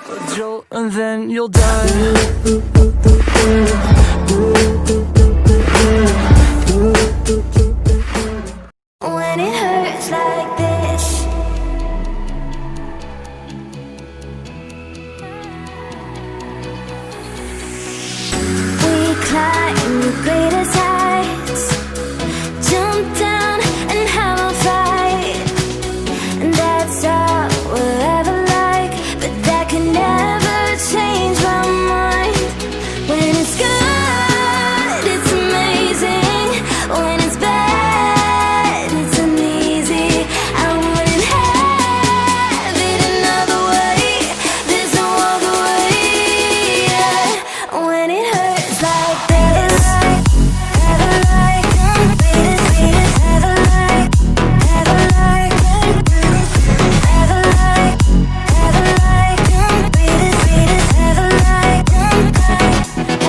a jolt and then you'll die. When it hurts like this, we climb the greatest heights, jump down and have a fight, and that's all we'll ever like. But that can never change my mind. When it's good, it's amazing. When it's bad, it's uneasy. I wouldn't have it another way. There's no other way. Yeah. When it hurts like this, never like, never like, never like, never like, never like, never like.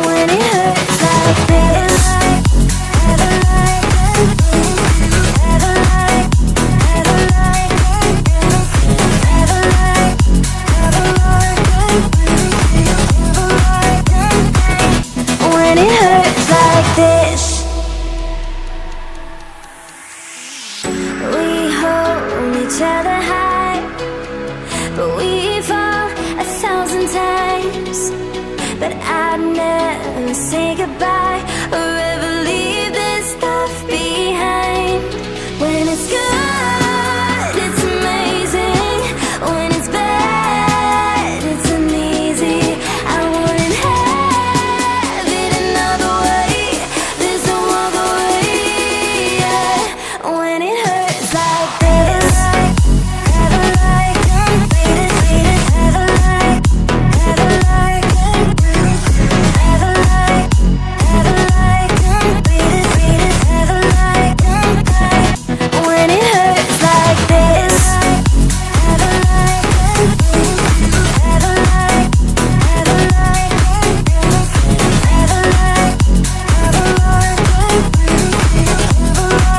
When it hurts like this, never like, never like, never like, never like, never like. When it hurts like this, we hold each other high, but we fall 1,000 times. But I'd never say goodbye or ever leave this stuff behind. When it's good, it's amazing. When it's bad, it's uneasy. I wouldn't have it another way. There's no other way. Yeah. When it hurts like this, never like, never like, never like, never like, never like, never like. When it hurts like this, never like, never like, never like, never like, never like.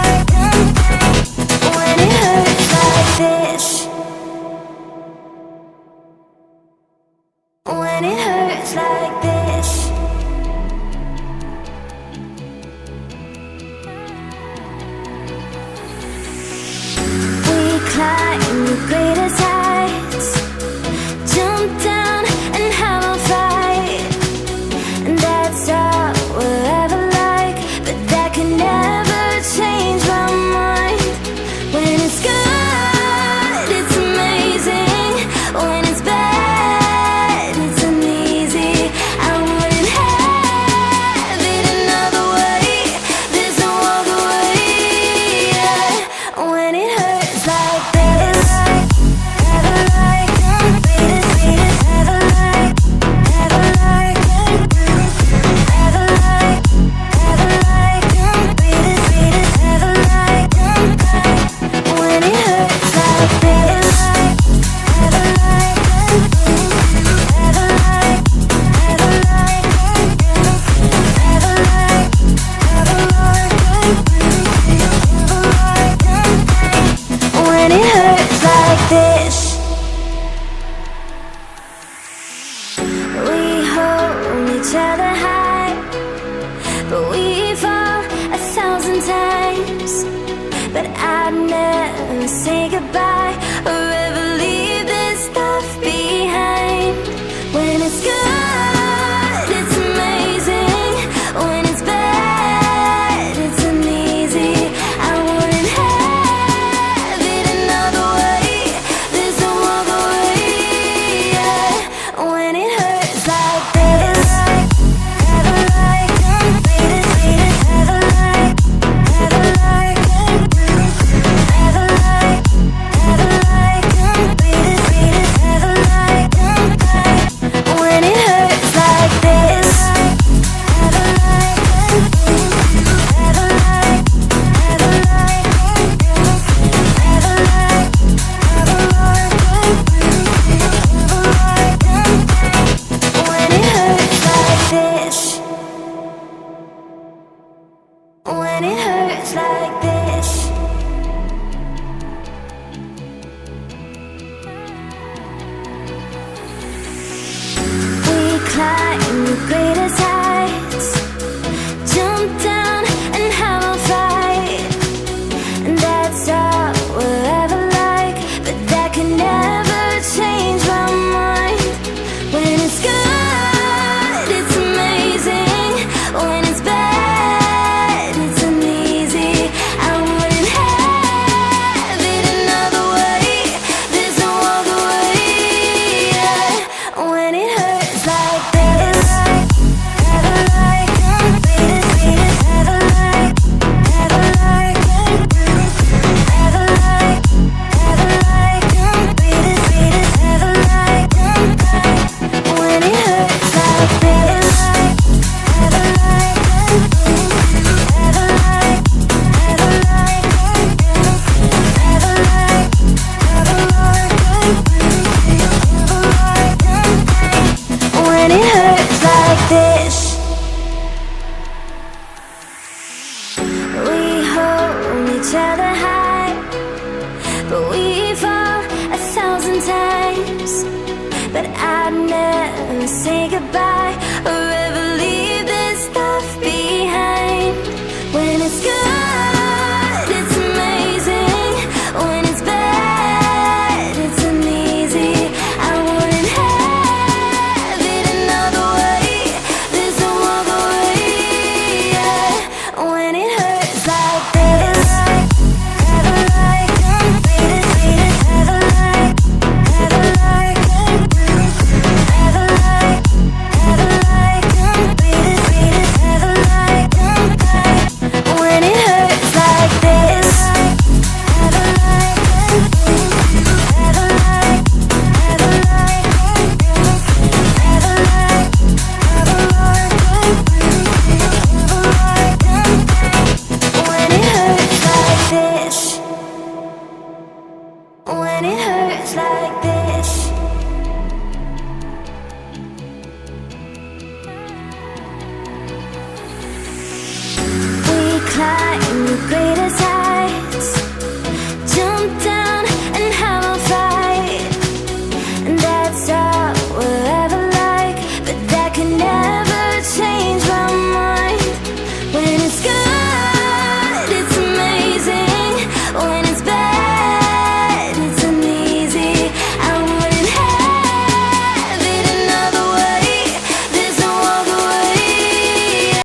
When it hurts like this, when it hurts like this. We climb the greatest heights, jump down and have a fight, and that's all we'll ever like. But that can never change my mind. When it's good, it's amazing. When it's bad, it's uneasy. I wouldn't have it another way. There's no other way. Yeah. When it hurts like this, never like, never like, never like, never like, never like, never like. When it hurts like this, never like, never like, never like, never like, when it hurts like this, we hold each other high, but we fall 1,000 times. But I'd never say goodbye or ever leave this stuff behind. When it's good, it's amazing. When it's bad, it's uneasy. I wouldn't have it another way. There's no other way. Yeah. When it hurts like this, never like, never like, never like, never like, never like, never like. When it hurts like this, never like, never like, never like, never like, when it hurts like this, when it hurts like this. say goodbye.